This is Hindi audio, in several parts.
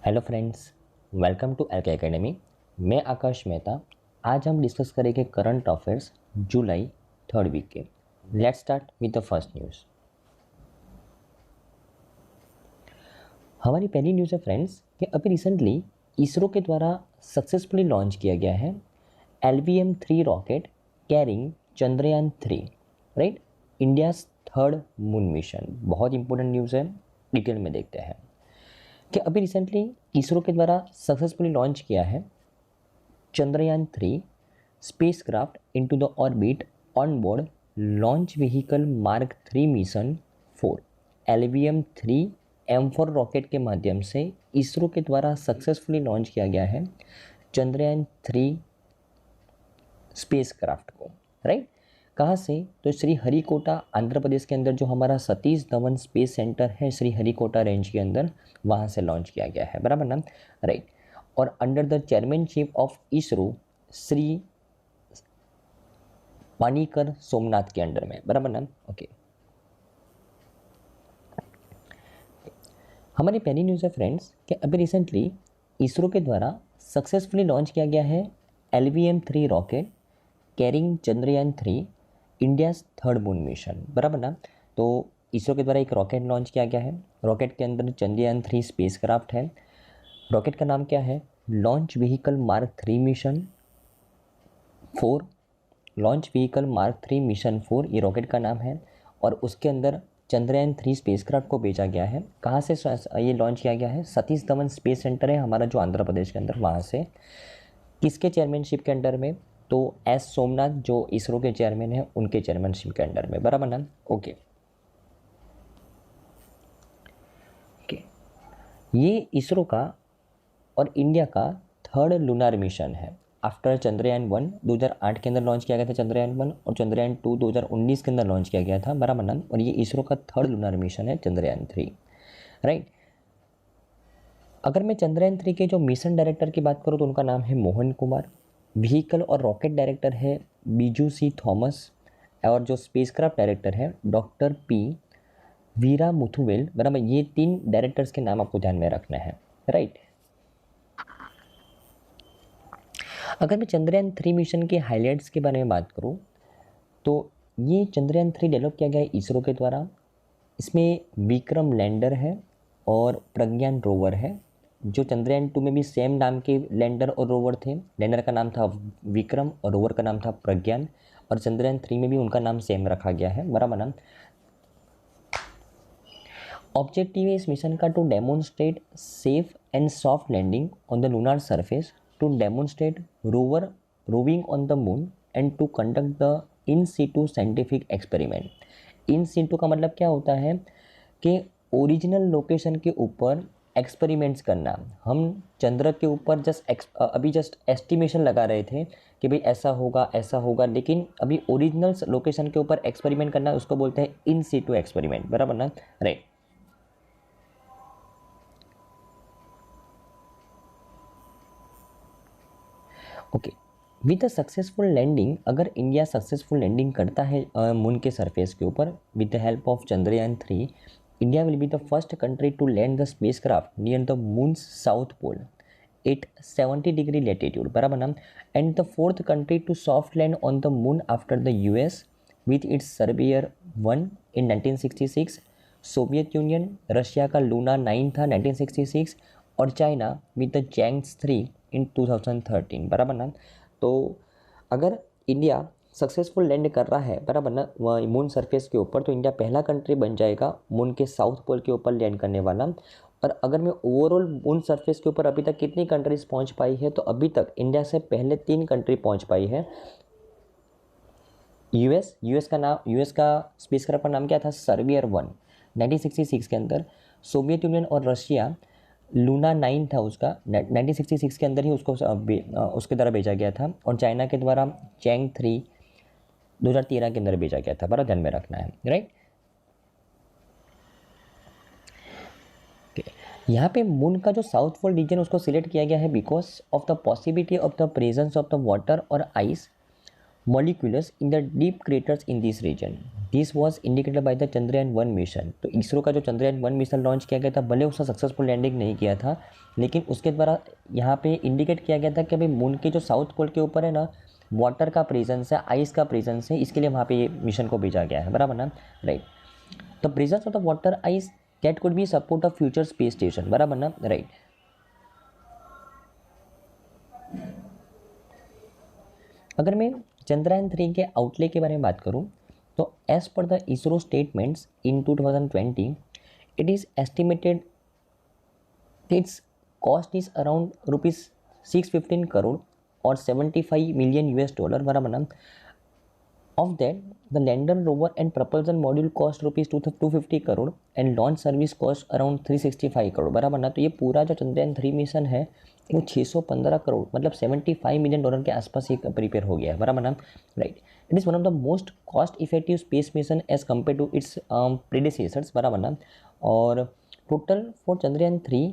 Hello friends, welcome to LK Academy. मैं आकाश मेहता। आज हम डिस्कस करेंगे current affairs July third week के। Let's start with the first news. हमारी पहली न्यूज़ है फ्रेंड्स कि अभी रिसेंटली इसरो के द्वारा सक्सेसफुली लॉन्च किया गया है LVM-3 rocket carrying Chandrayaan-3, right, India's third moon mission. बहुत इंपॉर्टेंट न्यूज़ है, डिटेल में देखते हैं कि अभी रिसेंटली इसरो के द्वारा सक्सेसफुली लॉन्च किया है Chandrayaan-3 spacecraft into the orbit on board launch vehicle mark 3 mission 4 LVM-3 M4 rocket के माध्यम से इसरो के द्वारा सक्सेसफुली लॉन्च किया गया है चंद्रयान-3 स्पेसक्राफ्ट को, राइट। कहाँ से? तो श्रीहरिकोटा आंध्र प्रदेश के अंदर जो हमारा सतीश धवन स्पेस सेंटर है श्रीहरिकोटा रेंज के अंदर, वहाँ से लॉन्च किया गया है, बराबर ना, राइट। और under the chairmanship of ISRO Shri Panicker Somanath के अंडर में, बराबर ना, ओके। हमारी पहली न्यूज़ है फ्रेंड्स कि अभी रिसेंटली इसरो के द्वारा सक्सेसफुली लॉन्च किया गया है LVM-3 rocket carrying Chandrayaan-3 India's third moon mission, बराबर ना। तो इसरो के द्वारा एक रॉकेट लॉन्च किया गया है। रॉकेट के अंदर चंद्रयान-3 स्पेसक्राफ्ट है। रॉकेट का नाम क्या है? Launch vehicle mark 3 mission 4। Launch vehicle mark 3 mission 4 ये रॉकेट का नाम है। और उसके अंदर चंद्रयान-3 स्पेसक्राफ्ट को भेजा गया है। कहाँ से ये लॉन्च किया गया है? सतीश धवन स्पेस सेंटर है हमारा जो आंध्र प्रदेश के अंदर, वहाँ से। किसके चेयरमैनशिप के अंडर में? तो एस सोमनाथ जो इसरो के चेयरमैन हैं उनके चेयरमैनशिप के अंडर में, बराबर ना, ओके। ये इसरो का और इंडिया का थर्ड लूनार मिशन है। आफ्टर चंद्रयान-1 2008 के अंदर लॉन्च किया गया था चंद्रयान-1, और चंद्रयान-2 2019 के अंदर लॉन्च किया गया था, बराबर ना। और ये इसरो का थर्ड लूनार मिशन है चंद्रयान-3, राइट। अगर मैं चंद्रयान-3 के जो मिशन डायरेक्टर की बात करूँ तो उनका नाम है मोहन कुमार। व्हीकल और रॉकेट डायरेक्टर है बीजू सी थॉमस। और जो स्पेसक्राफ्ट डायरेक्टर है डॉक्टर पी वीरा मुथुवेल, बराबर। ये 3 डायरेक्टर्स के नाम आपको ध्यान में रखना है, राइट। अगर मैं चंद्रयान-3 मिशन के हाईलाइट्स के बारे में बात करूँ तो ये चंद्रयान-3 डेवलप किया गया है इसरो के द्वारा। इसमें विक्रम लैंडर है और प्रज्ञान रोवर है। जो चंद्रयान-2 में भी सेम नाम के लैंडर और रोवर थे। लैंडर का नाम था विक्रम और रोवर का नाम था प्रज्ञान। और चंद्रयान-3 में भी उनका नाम सेम रखा गया है, बराबर ना। ऑब्जेक्टिव है इस मिशन का to demonstrate safe and soft landing on the lunar surface, to demonstrate rover roving on the moon and to conduct the in situ scientific experiment. In situ का मतलब क्या होता है कि ओरिजिनल लोकेशन के ऊपर एक्सपेरिमेंट्स करना। हम चंद्र के ऊपर अभी जस्ट एस्टिमेशन लगा रहे थे कि भाई ऐसा होगा, लेकिन अभी ओरिजिनल लोकेशन के ऊपर एक्सपेरिमेंट करना उसको बोलते हैं इन सीटू एक्सपेरिमेंट, बराबर ना, right. Okay, with a successful landing, अगर इंडिया सक्सेसफुल लैंडिंग करता है मून के सरफेस के ऊपर with the help of Chandrayaan three, India will be the first country to land the spacecraft near the moon's south pole at 70 degree latitude, बराबर ना। And the fourth country to soft land on the moon after the US with its Surveyor 1 in 1966। Soviet Union, Russia का लूना 9 था 1966, और चाइना विद द चैंग्स-3 इन 2013, बराबर ना। तो अगर इंडिया सक्सेसफुल लैंड कर रहा है, बराबर ना, मून सरफेस के ऊपर, तो इंडिया पहला कंट्री बन जाएगा मून के साउथ पोल के ऊपर लैंड करने वाला। और अगर मैं ओवरऑल मून सरफेस के ऊपर अभी तक कितनी कंट्रीज पहुंच पाई है, तो अभी तक इंडिया से पहले 3 कंट्री पहुंच पाई है। यूएस का स्पेसक्राफ्ट का नाम क्या था? सर्वेयर 1 1966 के अंदर। सोवियत यूनियन और रशिया लूना 9 था उसका, 1966 के अंदर ही उसके द्वारा भेजा गया था। और चाइना के द्वारा चैंग-3 2013 के अंदर भेजा गया था, बड़ा ध्यान में रखना है, राइट। यहाँ पे मून का जो साउथ पोल रीजन उसको सिलेक्ट किया गया है because of the possibility of the presence of the water और ice molecules in the deep craters in this region. This was indicated by the Chandrayaan-1 mission. तो इसरो का जो Chandrayaan-1 मिशन लॉन्च किया गया था, भले उसका सक्सेसफुल लैंडिंग नहीं किया था, लेकिन उसके द्वारा यहाँ पे इंडिकेट किया गया था कि भाई मून के जो साउथ पोल के ऊपर है ना, वाटर का प्रेजेंस है, आइस का प्रेजेंस है, इसके लिए वहाँ पे ये मिशन को भेजा गया है, बराबर ना, right. The presence of the water ice that could be support of future space station, बराबर ना, राइट. अगर मैं चंद्रयान-3 के आउटले के बारे में बात करूं तो as per the ISRO statements in 2020 it is estimated its cost is around ₹615 crore और 75 मिलियन US डॉलर, बराबर ना. Of that the lander rover and propulsion module cost ₹250 crore and launch service cost around 365 crore, बराबर ना. तो ये पूरा जो चंद्रयान-3 मिशन है वो 615 करोड़ मतलब 75 मिलियन डॉलर के आसपास ये प्रिपेयर हो गया है, बराबर ना, right. It is one of the most cost effective space mission as compare to its predecessors, बराबर ना. और total for Chandrayaan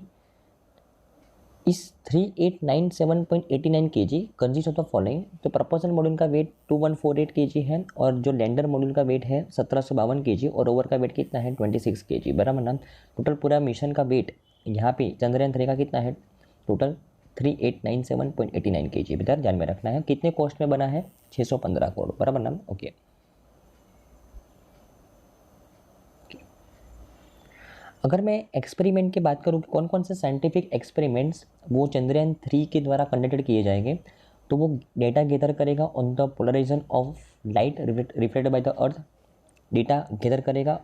is 3897.89 kg consist of the following. तो प्रपोजल मॉड्यूल का वेट 2148 kg है और जो लैंडर मॉड्यूल का वेट है 1752 kg और रोवर का वेट कितना है 26 kg, बराबर ना. टोटल पूरा मिशन का वेट यहाँ पे चंद्रयान-3 का कितना है, टोटल 3897.89 kg. बेटा ध्यान में रखना है. कितने कॉस्ट में बना है, 615 करोड़, बराबर ना, ओके. अगर मैं एक्सपेरिमेंट की बात करूँ कि कौन कौन से साइंटिफिक एक्सपेरिमेंट्स वो चंद्रयान-3 के द्वारा कंडक्टेड किए जाएंगे, तो वो डेटा गैदर करेगा on the polarization of light reflected by the earth. Data gather करेगा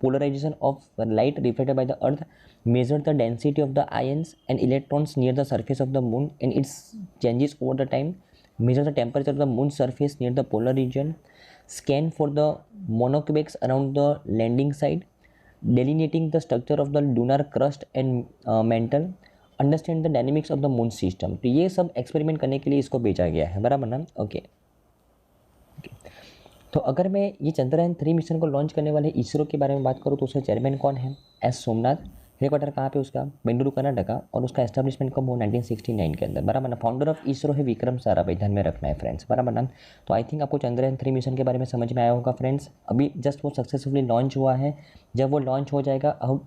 polarization of light reflected by the earth, measure the density of the ions and electrons near the surface of the moon and its changes over the time, measure the temperature of the moon surface near the polar region, scan for the monocubics around the landing site, delineating the structure of the lunar crust and mantle, understand the dynamics of the moon system. तो ये सब एक्सपेरिमेंट करने के लिए इसको भेजा गया है, बराबर ना, ओके. तो अगर मैं ये चंद्रयान-3 मिशन को लॉन्च करने वाले इसरो के बारे में बात करूँ तो उसके चेयरमैन कौन है, एस सोमनाथ. हेडक्वार्टर कहाँ पे उसका, बेंगलुरु कर्नाटका. और उसका एस्टेब्लिशमेंट कब हो, 1969 के अंदर, बराबर ना. फाउंडर ऑफ इसरो है विक्रम साराभाई, ध्यान में रखना है फ्रेंड्स, बराबर ना. तो आई थिंक आपको चंद्रयान-3 मिशन के बारे में समझ में आया होगा फ्रेंड्स. अभी जस्ट वो सक्सेसफुली लॉन्च हुआ है. जब वो लॉन्च हो जाएगा अब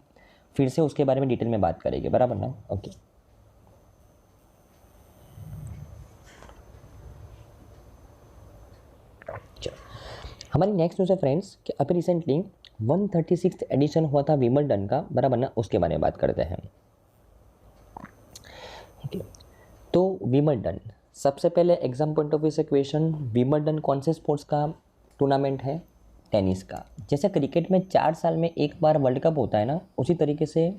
फिर से उसके बारे में डिटेल में बात करेंगे, बराबर ना, ओके. हमारी नेक्स्ट न्यूज़ है फ्रेंड्स कि अभी रिसेंटली 136th एडिशन हुआ था विंबलडन का, बराबर ना, उसके बारे में बात करते हैं, ओके. तो विंबलडन, सबसे पहले एग्जाम पॉइंट ऑफ व्यू से क्वेश्चन, विंबलडन कौन से स्पोर्ट्स का टूर्नामेंट है, टेनिस का. जैसे क्रिकेट में 4 साल में एक बार वर्ल्ड कप होता है ना, उसी तरीके से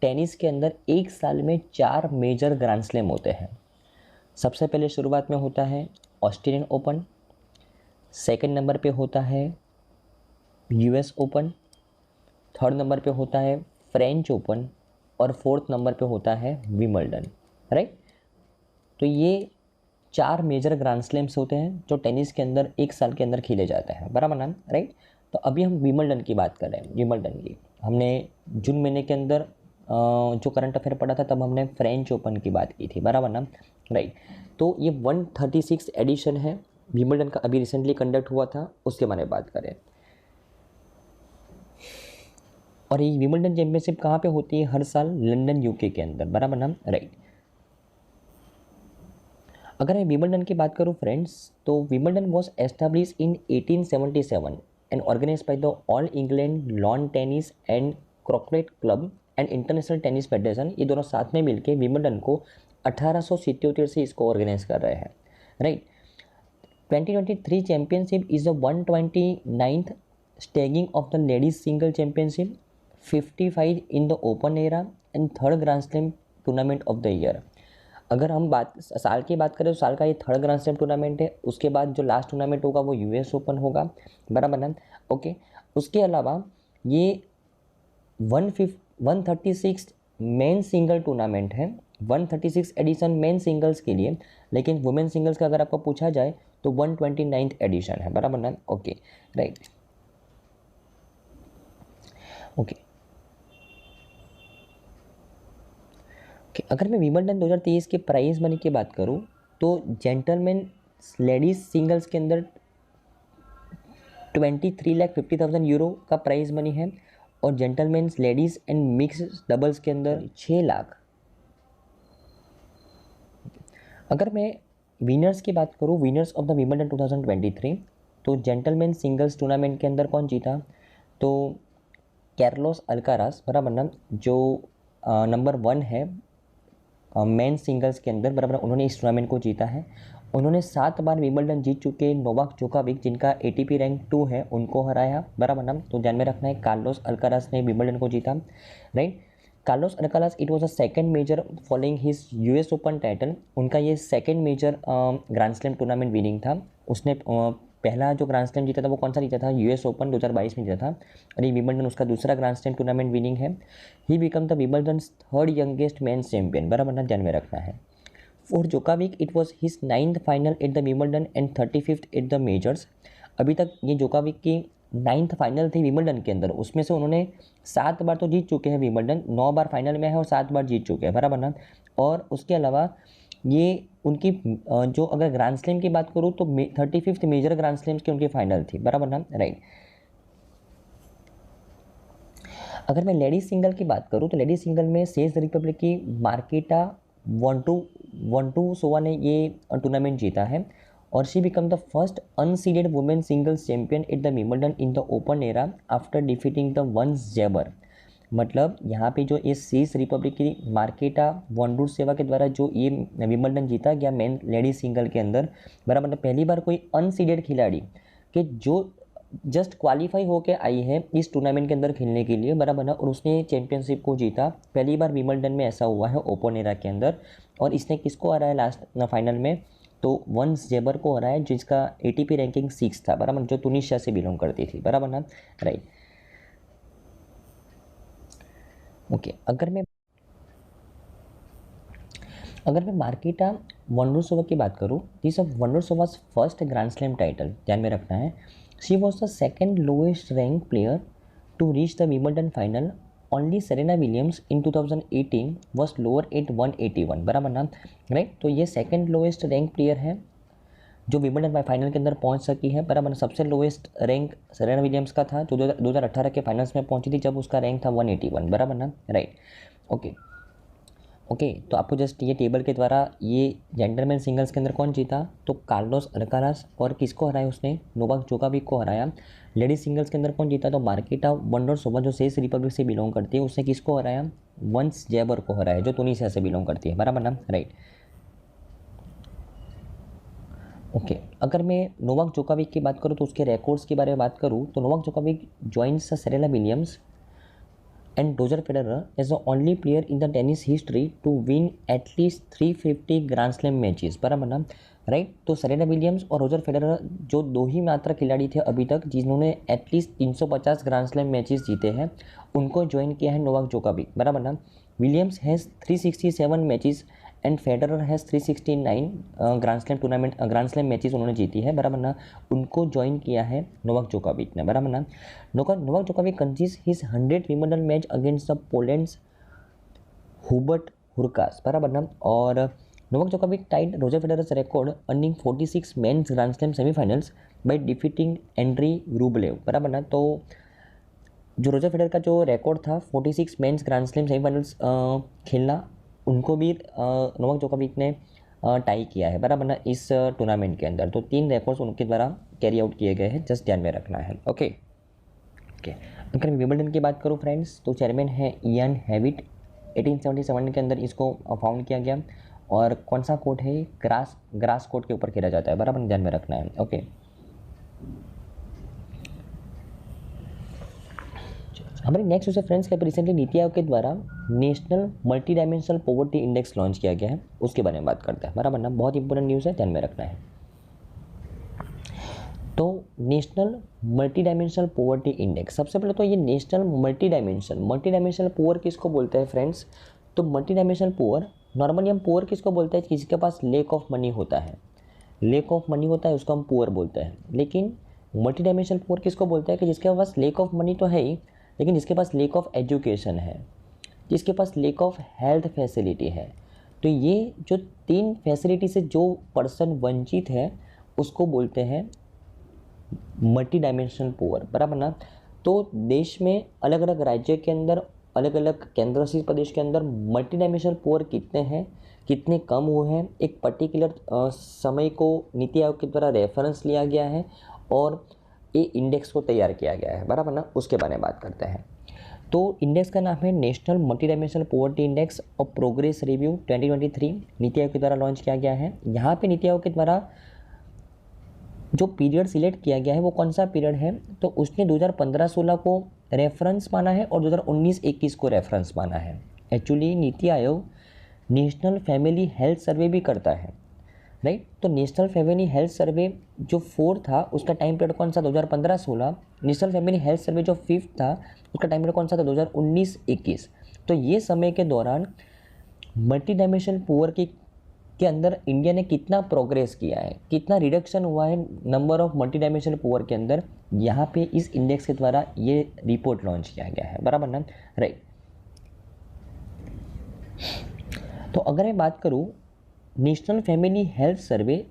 टेनिस के अंदर 1 साल में 4 मेजर ग्रैंड स्लैम होते हैं. सबसे पहले शुरुआत में होता है ऑस्ट्रेलियन ओपन, सेकंड नंबर पे होता है US ओपन, थर्ड नंबर पे होता है फ्रेंच ओपन और फोर्थ नंबर पे होता है विंबलडन, राइट. तो ये 4 मेजर ग्रैंड स्लैम्स होते हैं जो टेनिस के अंदर 1 साल के अंदर खेले जाते हैं, बराबर ना, राइट. तो अभी हम विंबलडन की बात कर रहे हैं. विंबलडन की हमने जून महीने के अंदर जो करंट अफेयर पढ़ा था तब हमने फ्रेंच ओपन की बात की थी, बराबर ना, राइट. तो ये 136 एडिशन है विंबलडन का, अभी रिसेंटली कंडक्ट हुआ था, उसके बारे में बात करें. और ये विंबलडन चैंपियनशिप कहाँ पे होती है, हर साल लंदन UK के अंदर, बराबर ना, राइट. अगर मैं विंबलडन की बात करूँ फ्रेंड्स, तो Wimbledon was establish in 1877 and organise by the All England Lawn Tennis and Croquet Club and International Tennis Federation. ये दोनों साथ में मिलकर विंबलडन को 1877 से इसको ऑर्गेनाइज कर रहे हैं, right. 2023 championship is the 129th staging of the ladies single championship, 55 in the open era and third grand slam tournament of the year. अगर हम साल की बात करें तो साल का ये थर्ड ग्रैंड स्लैम टूर्नामेंट है. उसके बाद जो लास्ट टूर्नामेंट होगा वो US ओपन होगा, बराबर ना, ओके. उसके अलावा ये 136 मेन सिंगल टूर्नामेंट है, 136 एडिशन मेन सिंगल्स के लिए, लेकिन वुमेन सिंगल्स का अगर आपको पूछा जाए तो 129th एडिशन है, बराबर ना, ओके, राइट, ओके. अगर मैं विंबलडन 2023 के प्राइज मनी की बात करूं तो जेंटलमैन लेडीज सिंगल्स के अंदर 23,50,000 यूरो का प्राइज मनी है। और gentleman's ladies and mix doubles के अंदर 6 लाख। अगर मैं विनर्स की बात करूँ, विनर्स ऑफ द विंबलडन 2023, तो जेंटलमैन सिंगल्स टूर्नामेंट के अंदर कौन जीता, तो कार्लोस अल्कारास, बराबर ना, जो नंबर 1 है मेन सिंगल्स के अंदर, बराबर, उन्होंने इस टूर्नामेंट को जीता है। उन्होंने 7 बार विंबलडन जीत चुके नोवाक जोकोविच, जिनका एटीपी रैंक 2 है, उनको हराया, बराबर ना। तो ध्यान में रखना है, कार्लोस अल्कारास ने विंबलडन को जीता, right. Carlos Alcaraz, it was a second major following his US open title. उनका ये second major grand slam tournament winning था। उसने पहला जो ग्रैंड स्लैम जीता था वो कौन सा जीता था, यूएस ओपन 2022 में जीता था, और ये विंबलडन उसका दूसरा ग्रैंड स्लैम टूर्नामेंट विनिंग है। He become the Wimbledon third youngest main champion, बराबर ना, ध्यान में रखना है। फॉर जोकोविच it was his 9th final eight the Wimbledon and 35th at the measures. अभी तक ये जोकोविच की 9th फाइनल थी विंबलडन के अंदर, उसमें से उन्होंने 7 बार तो जीत चुके हैं विंबलडन, 9 बार फाइनल में है और 7 बार जीत चुके हैं, बराबर ना। और उसके अलावा ये उनकी जो अगर ग्रैंड स्लैम की बात करूँ तो 35th मेजर ग्रैंड स्लैम्स की उनकी फाइनल थी, बराबर ना, राइट। अगर मैं लेडीज सिंगल की बात करूँ तो लेडीज सिंगल में चेक रिपब्लिक की मार्केटा वोंटुसोवा ने ये टूर्नामेंट जीता है, और she become the first unseeded women singles champion at the Wimbledon in the open era after defeating the Ons Jabeur. मतलब यहाँ पे जो ये चेक रिपब्लिक की मार्केटा वोंटुसोवा के द्वारा जो ये विंबलडन जीता गया मेन लेडीज सिंगल के अंदर, बराबर, मतलब पहली बार कोई अनसीडेड खिलाड़ी कि जो जस्ट क्वालिफाई होके आई है इस टूर्नामेंट के अंदर खेलने के लिए, बराबर ना, और उसने चैंपियनशिप को जीता। पहली बार विंबलडन में ऐसा हुआ है ओपन एरा के अंदर। और इसने किसको हराया लास्ट फाइनल में, तो वंस जेबर को हराया, जिसका एटीपी रैंकिंग 6 था, बराबर, जो तुनिशिया से बिलोंग करती थी, बराबर ना, राइट। ओके, अगर मैं मार्केटा वोंडरुसोवा की बात करूँ, this of Vondrousova's first grand slam title, ध्यान में रखना है। She was the second lowest rank player to reach the Wimbledon final. Only Serena Williams in 2018 was lower at 181, बराबर ना, राइट। तो ये सेकेंड लोएस्ट रैंक प्लेयर है जो विंबलडन फाइनल के अंदर पहुंच सकी है, बराबर। सबसे लोएस्ट रैंक सेरेना विलियम्स का था जो 2018 के फाइनल्स में पहुंची थी, जब उसका रैंक था 181, बराबर ना, राइट। ओके, तो आपको जस्ट ये टेबल के द्वारा ये जेंटलमैन सिंगल्स के अंदर कौन जीता, तो कार्लोस अल्कारास, और किसको हराया उसने, नोवाक जोकोविच को हराया। लेडीज सिंगल्स के अंदर कौन जीता, तो मार्केटा वोंडरुसोवा जो चेक रिपब्लिक से बिलोंग करती है, उसने किसको हराया, वंस जेबर को हराया, जो तुनिसिया से बिलोंग करती है, बराबर ना, राइट। ओके, अगर मैं नोवाक जोकोविच की बात करूँ तो उसके रिकॉर्ड्स के बारे में बात करूँ तो नोवाक जोकोविच joins Serena Williams and Roger Federer is the only player in the tennis history to win at least 350 grand slam matches, बराबर ना, राइट। तो सेरेना विलियम्स और रोजर फेडरर जो दो ही मात्र खिलाड़ी थे अभी तक जिन्होंने एटलीस्ट 350 ग्रैंड स्लैम मैचेस जीते हैं, उनको ज्वाइन किया है नोवाक जोकोविच, बराबर ना। Williams has 367 matches and Federer has 369 grand slam tournament grand slam matches उन्होंने जीती है, बराबर ना। उनको ज्वाइन किया है नोवाक जोकोविच ने, बराबर ना। नोवाक जोकोविच concedes his 100th Wimbledon match against the Poland's Hubert Hurkacz, बराबर ना। और नोवाक जोकोविच tied Roger Federer's record earning 46 men's grand slam semifinals by defeating Andrey Rublev, बराबर ना। तो जो रोजर फेडरर का जो रिकॉर्ड था 46 मेंस ग्रैंड स्लैम सेमीफाइनल्स खेलना, उनको भी नोवाक जोकोविच ने टाई किया है, बराबर ना, इस टूर्नामेंट के अंदर। तो 3 रिकॉर्ड्स उनके द्वारा कैरी आउट किए गए हैं, जस्ट ध्यान में रखना है, ओके। अगर मैं विंबलडन की बात करूँ फ्रेंड्स, तो चेयरमैन है इयान हैविट। 1877 के अंदर इसको फाउंड किया गया, और कौन सा कोर्ट है, ग्रास कोर्ट के ऊपर खेला जाता है, बराबर, ध्यान में रखना है, ओके। हमारे नेक्स्ट न्यूज़ फ्रेंड्स के रिसेंटली नीति आयोग के द्वारा national multi dimensional poverty index launch किया गया है, उसके बारे में बात करते हैं, बराबर ना। बहुत इंपॉर्टेंट न्यूज़ है, ध्यान में रखना है। तो national multi dimensional poverty index, सबसे पहले तो ये नेशनल मल्टी डायमेंशनल पुअर किसको बोलते हैं फ्रेंड्स, तो मल्टी डायमेंशनल पुअर, नॉर्मली हम पुअर किसको बोलते हैं, किसी के पास लेक ऑफ मनी होता है, उसको हम पुअर बोलते हैं। लेकिन मल्टी डायमेंशनल पुअर किसको बोलते हैं, कि जिसके पास लेक ऑफ मनी तो है ही, लेकिन जिसके पास लेक ऑफ एजुकेशन है, जिसके पास लेक ऑफ हेल्थ फैसिलिटी है। तो ये जो 3 फैसिलिटी से जो पर्सन वंचित है, उसको बोलते हैं मल्टी डायमेंशनल पुअर, बराबर ना। तो देश में अलग अलग राज्य के अंदर, अलग अलग केंद्र शासित प्रदेश के अंदर मल्टी डायमेंशनल पुअर कितने हैं, कितने कम हुए हैं, एक पर्टिकुलर समय को नीति आयोग के द्वारा रेफरेंस लिया गया है और ये इंडेक्स को तैयार किया गया है, बराबर ना। उसके बारे में बात करते हैं। तो इंडेक्स का नाम है national multi dimensional poverty index और प्रोग्रेस रिव्यू 2023, नीति आयोग के द्वारा लॉन्च किया गया है। यहाँ पे नीति आयोग के द्वारा जो पीरियड सिलेक्ट किया गया है वो कौन सा पीरियड है, तो उसने 2015-16 को रेफरेंस माना है और 2019-21 को रेफरेंस माना है। Actually NITI Aayog national family health survey भी करता है, राइट। तो नेशनल फैमिली हेल्थ सर्वे जो 4 था उसका टाइम पीरियड कौन सा, 2015-16। नेशनल फैमिली हेल्थ सर्वे जो 5 था उसका टाइम पीरियड कौन सा था, 2019-21। तो ये समय के दौरान मल्टी डायमेंशनल पुअर के अंदर इंडिया ने कितना प्रोग्रेस किया है, कितना रिडक्शन हुआ है number of multi dimensional poor के अंदर, यहाँ पे इस इंडेक्स के द्वारा ये रिपोर्ट लॉन्च किया गया है, बराबर ना, राइट। तो अगर मैं बात करूँ नेशनल फैमिली हेल्थ सर्वे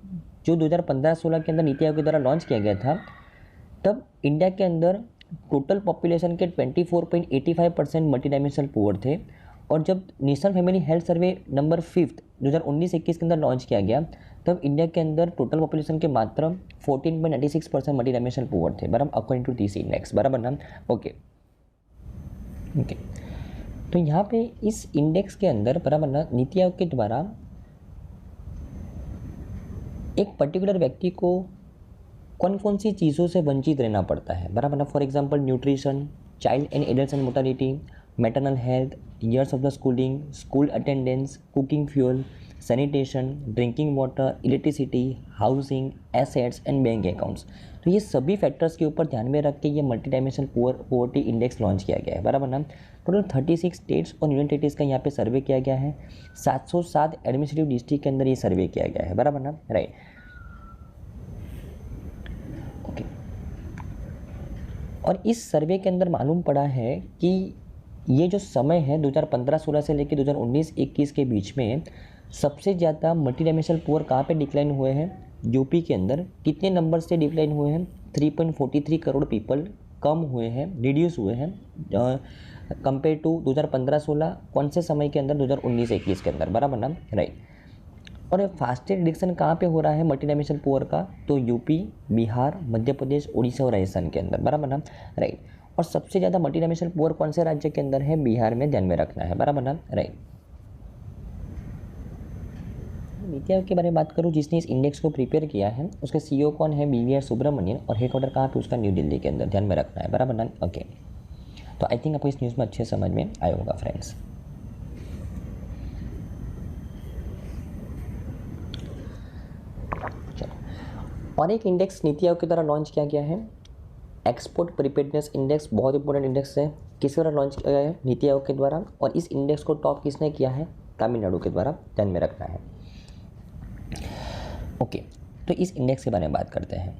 जो 2015-16 के अंदर नीति आयोग के द्वारा लॉन्च किया गया था, तब इंडिया के अंदर टोटल पॉपुलेशन के 24.85% मल्टी डायमेंशनल पुअर थे। और जब national family health survey number 5 2019-21 के अंदर लॉन्च किया गया, तब इंडिया के अंदर टोटल पॉपुलेशन के मात्र 14.96% मल्टी डायमेंशनल पुअर थे, बराबर, अकॉर्डिंग टू दिस इंडेक्स, बराबर ना, ओके। तो यहाँ पे इस इंडेक्स के अंदर, बराबर ना, नीति आयोग के द्वारा एक पर्टिकुलर व्यक्ति को कौन कौन सी चीज़ों से वंचित रहना पड़ता है, बराबर ना। For example nutrition, child and adult mortality, maternal health, years of the schooling, school attendance, cooking fuel, sanitation, drinking water, electricity, housing, assets and bank accounts. तो ये सभी फैक्टर्स के ऊपर ध्यान में रख के ये multi dimensional poverty index launch किया गया है, बराबर ना। टोटल 36 स्टेट्स और यूनियन टेरिटरीज का यहाँ पे सर्वे किया गया है। 707 एडमिनिस्ट्रेटिव डिस्ट्रिक्ट के अंदर ये सर्वे किया गया है, बराबर ना, राइट, ओके। और इस सर्वे के अंदर मालूम पड़ा है कि ये जो समय है 2015-16 से लेकर 2019-21 के बीच में सबसे ज़्यादा मल्टी डायमेंशनल पुअर कहाँ पे डिक्लाइन हुए हैं, यूपी के अंदर। कितने नंबर से डिक्लाइन हुए हैं, 3.43 करोड़ पीपल कम हुए हैं, रिड्यूस हुए हैं कंपेयर टू 2015-16। कौन से समय के अंदर, 2019-21 के अंदर, बराबर ना, राइट। और फास्टेस्ट रिडक्शन कहाँ पे हो रहा है मल्टी डायमेंशनल पुअर का, तो यूपी, बिहार, मध्य प्रदेश, उड़ीसा और राजस्थान के अंदर, बराबर ना, राइट। और सबसे ज़्यादा मल्टी डायमेंशनल पुअर कौन से राज्य के अंदर है, बिहार में, ध्यान में रखना है, बराबर ना, राइट। नीति आयोग के बारे में बात करूँ, जिसने इस इंडेक्स को प्रिपेयर किया है उसके सीईओ कौन है, BVR सुब्रमण्यन, और हेडक्वार्टर कहाँ पे उसका, न्यू दिल्ली के अंदर, ध्यान में रखना है, बराबर ना, ओके। तो आई थिंक आपको इस न्यूज़ में अच्छे समझ में आया होगा फ्रेंड्स। चलो, और एक इंडेक्स नीति आयोग के द्वारा लॉन्च किया गया है, एक्सपोर्ट प्रिपेयर्डनेस इंडेक्स। बहुत इंपॉर्टेंट इंडेक्स है, किसके द्वारा लॉन्च किया गया है, नीति आयोग के द्वारा। और इस इंडेक्स को टॉप किसने किया है, तमिलनाडु के द्वारा, ध्यान में रखना है, ओके। तो इस इंडेक्स के बारे में बात करते हैं।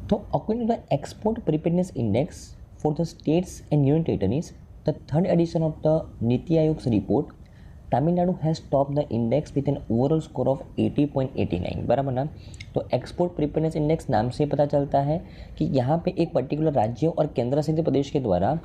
तो according to the export preparedness index for the states and union territories, the third edition of the NITI Aayog report, Tamil Nadu has top the index with an overall score of 80.89, बराबर ना। तो एक्सपोर्ट प्रिपेयर्डनेस इंडेक्स नाम से पता चलता है कि यहाँ पे एक पर्टिकुलर राज्य और केंद्र शासित प्रदेश के द्वारा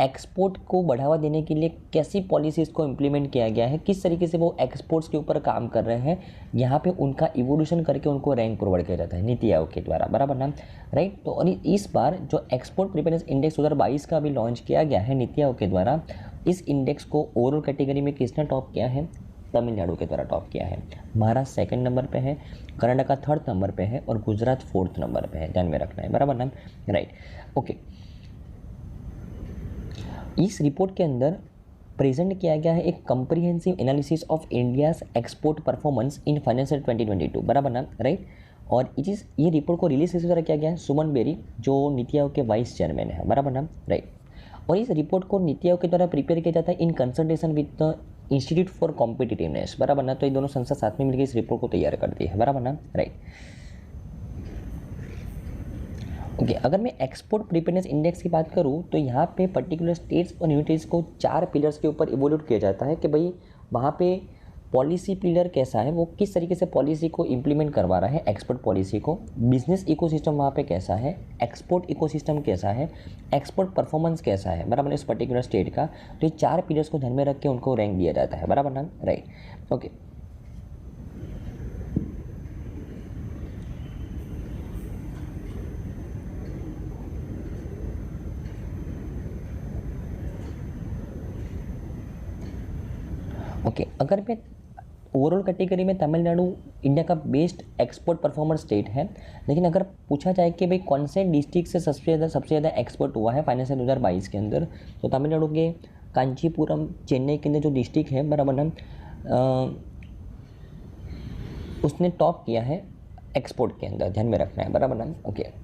एक्सपोर्ट को बढ़ावा देने के लिए कैसी पॉलिसीज़ को इम्प्लीमेंट किया गया है, किस तरीके से वो एक्सपोर्ट्स के ऊपर काम कर रहे हैं, यहाँ पे उनका इवोल्यूशन करके उनको रैंक प्रोवाइड किया जाता है नीति आयोग के द्वारा, बराबर ना, राइट। तो और इस बार जो एक्सपोर्ट प्रिपेयर्डनेस इंडेक्स 2022 का भी लॉन्च किया गया है नीति आयोग के द्वारा, इस इंडेक्स को ओवरऑल कैटेगरी में किसने टॉप किया है, तमिलनाडु के द्वारा टॉप किया है। महाराष्ट्र सेकंड नंबर पे है, कर्नाटका थर्ड नंबर पे है और गुजरात फोर्थ नंबर पे है, ध्यान में रखना है, बराबर ना, राइट, ओके। इस रिपोर्ट के अंदर प्रेजेंट किया गया है एक comprehensive analysis of India's export performance in financial 2022, बराबर ना, राइट। और ये रिपोर्ट को रिलीज किस तरह किया गया है, सुमन बेरी जो नीति आयोग के वाइस चेयरमैन है, बराबर ना, राइट। और इस रिपोर्ट को नीति आयोग के द्वारा प्रिपेयर किया जाता है in consultation with the institute for competitiveness, बराबर ना। तो ये दोनों संस्था साथ में मिलकर इस रिपोर्ट को तैयार करती है, बराबर ना, राइट, ओके। अगर मैं एक्सपोर्ट प्रिपेयर्डनेस इंडेक्स की बात करूँ तो यहाँ पे पर्टिकुलर स्टेट्स और यूनिटीज़ को 4 पिलर्स के ऊपर इवोल्यूट किया जाता है कि भाई वहाँ पे पॉलिसी पिलर कैसा है, वो किस तरीके से पॉलिसी को इम्प्लीमेंट करवा रहा है, एक्सपोर्ट पॉलिसी को, बिजनेस इकोसिस्टम वहाँ पे कैसा है, एक्सपोर्ट इकोसिस्टम कैसा है, एक्सपोर्ट परफॉर्मेंस कैसा है, बराबर, इस पर्टिकुलर स्टेट का। तो ये 4 पिलर्स को ध्यान में रख के उनको रैंक दिया जाता है, बराबर ना, राइट, ओके। ओके, अगर मैं ओवरऑल कैटेगरी में तमिलनाडु इंडिया का बेस्ट एक्सपोर्ट परफॉर्मर स्टेट है, लेकिन अगर पूछा जाए कि भाई कौन से डिस्ट्रिक्ट से सबसे ज़्यादा एक्सपोर्ट हुआ है फाइनेंशियल 2022 के अंदर, तो तमिलनाडु के कांचीपुरम चेन्नई के अंदर जो डिस्ट्रिक्ट है, बराबर ना, उसने टॉप किया है एक्सपोर्ट के अंदर, ध्यान में रखना है, बराबर ना, ओके।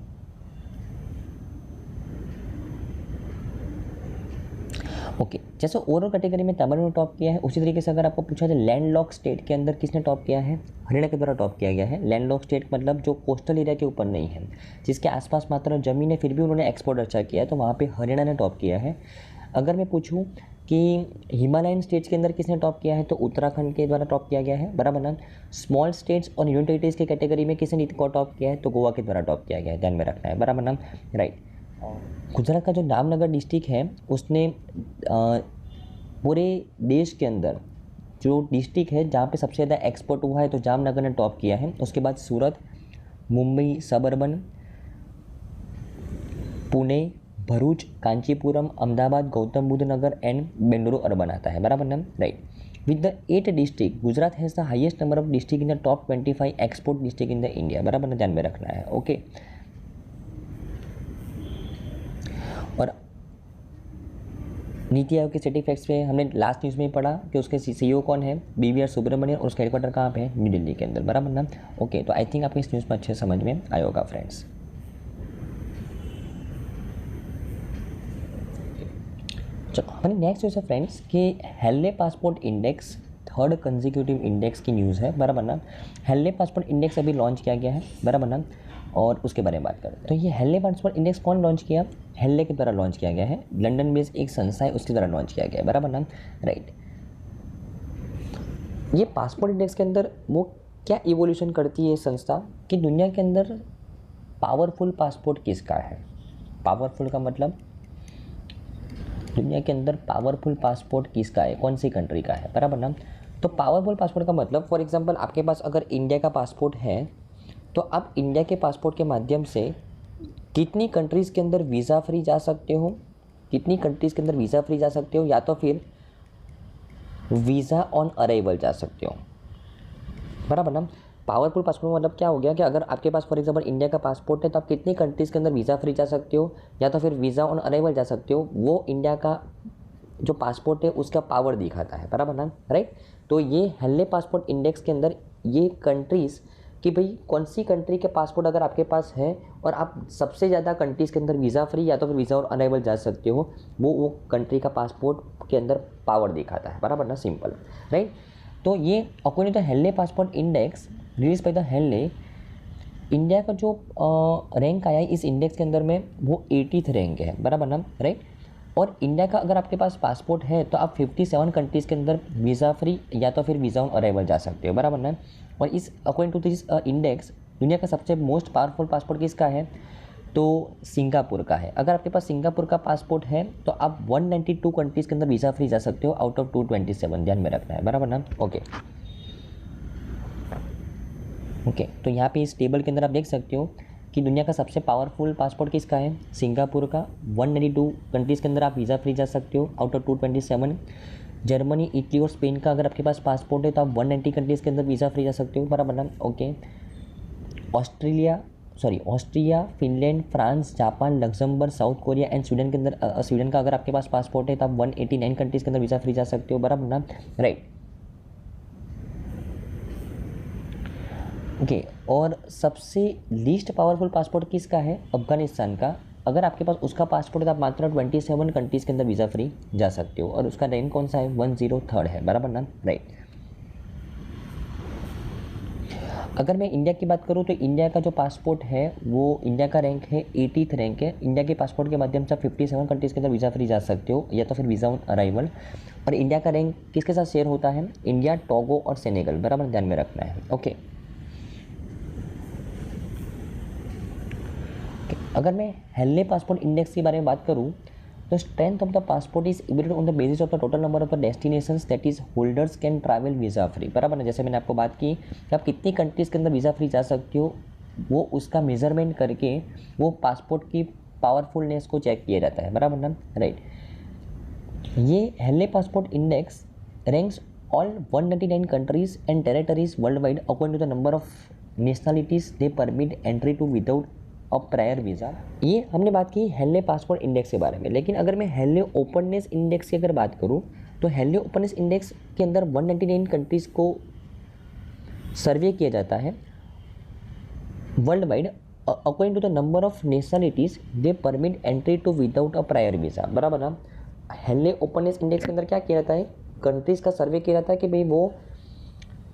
ओके, जैसे ओवरऑल कैटेगरी में तमिलनाडु ने टॉप किया है, उसी तरीके से अगर आपको पूछा जाए लैंडलॉक स्टेट के अंदर किसने टॉप किया है, हरियाणा के द्वारा टॉप किया गया है। लैंडलॉक स्टेट मतलब जो कोस्टल एरिया के ऊपर नहीं है, जिसके आसपास मात्र ज़मीन है, फिर भी उन्होंने एक्सपोर्ट अच्छा किया है, तो वहाँ पे हरियाणा ने टॉप किया है। अगर मैं पूछूँ कि हिमालयन स्टेट्स के अंदर किसने टॉप किया है, तो उत्तराखंड के द्वारा टॉप किया गया है, बराबर ना। स्मॉल स्टेट्स और यूनियन टेरिटरीज की कैटेगरी में किसने टॉप किया है, तो गोवा के द्वारा टॉप किया गया है, ध्यान में रखना है, बराबर ना, राइट। गुजरात का जो जामनगर डिस्ट्रिक्ट है, उसने पूरे देश के अंदर जो डिस्ट्रिक्ट है जहाँ पे सबसे ज़्यादा एक्सपोर्ट हुआ है, तो जामनगर ने टॉप किया है। उसके बाद Surat, Mumbai suburban, Pune, Bharuch, Kanchipuram, Ahmedabad, Gautam Buddh Nagar and Bengaluru urban आता है, बराबर ना, right. With the 8 district, Gujarat has the highest number of district in the टॉप 25 export district in the India, बराबर ना, ध्यान में रखना है, ओके। और नीति आयोग के स्टैटिक फैक्ट्स पे हमने लास्ट न्यूज़ में ही पढ़ा कि उसके सीईओ कौन है, BVR सुब्रमण्यन, और उसका हेडक्वार्टर कहाँ पे है, न्यू दिल्ली के अंदर, बराबर ना, ओके। तो आई थिंक आपको इस न्यूज़ में अच्छे समझ में आया होगा फ्रेंड्स। चलो हमारी नेक्स्ट न्यूज़ है फ्रेंड्स कि Henley passport index 3rd consecutive index की न्यूज़ है, बराबर ना। हेल्ले पासपोर्ट इंडेक्स अभी लॉन्च किया गया है, बराबर ना, और उसके बारे में बात करते हैं। तो ये हेल्ले पासपोर्ट इंडेक्स कौन लॉन्च किया, हेल्ले के द्वारा लॉन्च किया गया है, लंदन बेस्ड एक संस्था है, उसके द्वारा लॉन्च किया गया है, बराबर ना, राइट। ये पासपोर्ट इंडेक्स के अंदर वो क्या इवोल्यूशन करती है संस्था कि दुनिया के अंदर पावरफुल पासपोर्ट किसका है। पावरफुल का मतलब दुनिया के अंदर पावरफुल पासपोर्ट किसका है, कौन सी कंट्री का है, बराबर ना। तो पावरफुल पासपोर्ट का मतलब फॉर एग्जांपल आपके पास अगर इंडिया का पासपोर्ट है, तो आप इंडिया के पासपोर्ट के माध्यम से कितनी कंट्रीज़ के अंदर वीज़ा फ्री जा सकते हो, कितनी कंट्रीज़ के अंदर वीज़ा फ्री जा सकते हो, या तो फिर वीज़ा ऑन अराइवल जा सकते हो, बराबर ना। पावरफुल पासपोर्ट मतलब क्या हो गया कि अगर आपके पास फॉर एग्जांपल इंडिया का पासपोर्ट है, तो आप कितनी कंट्रीज़ के अंदर वीज़ा फ्री जा सकते हो, या तो फिर वीज़ा ऑन अराइवल जा सकते हो। वो इंडिया का जो पासपोर्ट है उसका पावर दिखाता है, बराबर ना, राइट। तो ये हेल्ले पासपोर्ट इंडेक्स के अंदर ये कंट्रीज़ कि भाई कौन सी कंट्री के पासपोर्ट अगर आपके पास है और आप सबसे ज़्यादा कंट्रीज़ के अंदर वीज़ा फ्री या तो फिर वीज़ा और अराइवल जा सकते हो, वो कंट्री का पासपोर्ट के अंदर पावर दिखाता है, बराबर ना, सिंपल, राइट। तो ये according to Henley passport index release by the Henley, India का जो रैंक आया है इस इंडेक्स के अंदर में वो 80th रैंक है, बराबर ना, राइट। और इंडिया का अगर आपके पास पासपोर्ट है तो आप 57 कंट्रीज़ के अंदर वीज़ा फ्री या तो फिर वीज़ा ऑन अराइवल जा सकते हो, बराबर ना। और इस अकॉर्डिंग टू दिस इंडेक्स दुनिया का सबसे मोस्ट पावरफुल पासपोर्ट किसका है, तो सिंगापुर का है। अगर आपके पास सिंगापुर का पासपोर्ट है तो आप 192 कंट्रीज़ के अंदर वीज़ा फ्री जा सकते हो आउट ऑफ 227, ध्यान में रखना है, बराबर ना, ओके। ओके, तो यहाँ पे इस टेबल के अंदर आप देख सकते हो कि दुनिया का सबसे पावरफुल पासपोर्ट किसका है, सिंगापुर का। 192 कंट्रीज़ के अंदर आप वीज़ा फ्री जा सकते हो आउट ऑफ 227। जर्मनी, इटली और स्पेन का अगर आपके पास पासपोर्ट है तो आप 190 कंट्रीज़ के अंदर वीज़ा फ्री जा सकते हो, बराबर ना, okay. Austria, Finland, France, Japan, Luxembourg, south Korea and Sweden के अंदर स्वीडन का अगर आपके पास पासपोर्ट है तो आप 189 कंट्रीज़ के अंदर वीज़ा फ्री जा सकते हो, बराबर ना, राइट, ओके। और सबसे लीस्ट पावरफुल पासपोर्ट किसका है, अफगानिस्तान का। अगर आपके पास उसका पासपोर्ट है तो आप मात्र 27 कंट्रीज़ के अंदर वीज़ा फ्री जा सकते हो, और उसका रैंक कौन सा है, 103rd है, बराबर ना, राइट। अगर मैं इंडिया की बात करूँ तो इंडिया का जो पासपोर्ट है वो इंडिया का रैंक है 80th रैंक है। इंडिया के पासपोर्ट के माध्यम से आप 57 कंट्रीज़ के अंदर वीज़ा फ्री जा सकते हो या तो फिर वीज़ा ऑन अराइवल। और इंडिया का रैंक किसके साथ शेयर होता है? इंडिया, टोगो और सेनेगल, बराबर ध्यान में रखना है। ओके, अगर मैं हेनले पासपोर्ट इंडेक्स के बारे में बात करूँ तो strength of the passport is evaluated on the basis of the total number of the destinations that is holders can travel visa free, बराबर है। जैसे मैंने आपको बात की कि आप कितनी कंट्रीज़ के अंदर वीज़ा फ्री जा सकते हो, वो उसका मेजरमेंट करके वो पासपोर्ट की पावरफुलनेस को चेक किया जाता है, बराबर ना, राइट। ये Henley passport index ranks all 199 countries and territories world wide according to the number of nationalities they permit entry to without a prior visa. ये हमने बात की हेनले पासपोर्ट इंडेक्स के बारे में, लेकिन अगर मैं हेनले ओपननेस इंडेक्स की अगर बात करूँ तो हेनले ओपननेस इंडेक्स के अंदर 199 कंट्रीज़ को सर्वे किया जाता है world wide according to the number of nationalities they permit entry to without a prior visa, बराबर ना। हेनले ओपननेस इंडेक्स के अंदर क्या किया जाता है? कंट्रीज़ का सर्वे किया जाता है कि भाई वो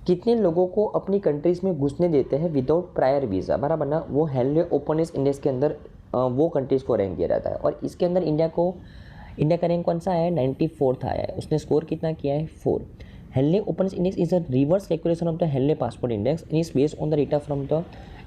कितने लोगों को अपनी कंट्रीज़ में घुसने देते हैं विदाउट प्रायर वीज़ा, बराबर ना। वो हेनले ओपननेस इंडेक्स के अंदर वो कंट्रीज़ को रैंक दिया जाता है। और इसके अंदर इंडिया का रैंक कौन सा आया है? 94th आया है। उसने स्कोर कितना किया है? 4। Henley openness index is a reverse calculation of the Henley passport index and is based on the data from the